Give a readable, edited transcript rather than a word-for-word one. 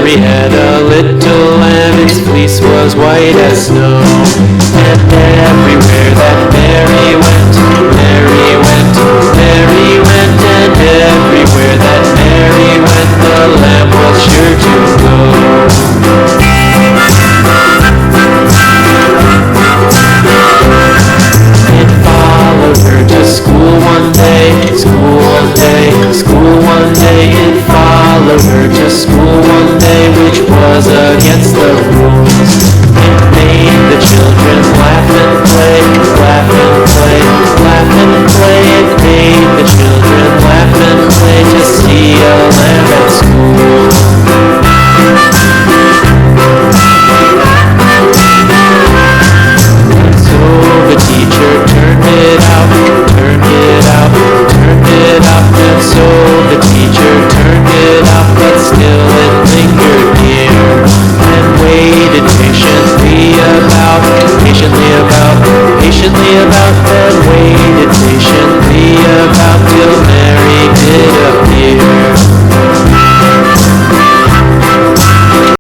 Mary had a little lamb, its fleece was white as snow. And everywhere that Mary went, Mary went, Mary went, and everywhere that Mary went, the lamb was sure to go. It followed her to school one day, school one day, school one day. It followed her to school one day, which was against the rules. It made the children laugh and play, laugh and play, laugh and play. It made the children laugh and play to see a lamb at school. So the teacher turned it out, turned it out, turned it out. And so the teacher turned it out, but still it lingered.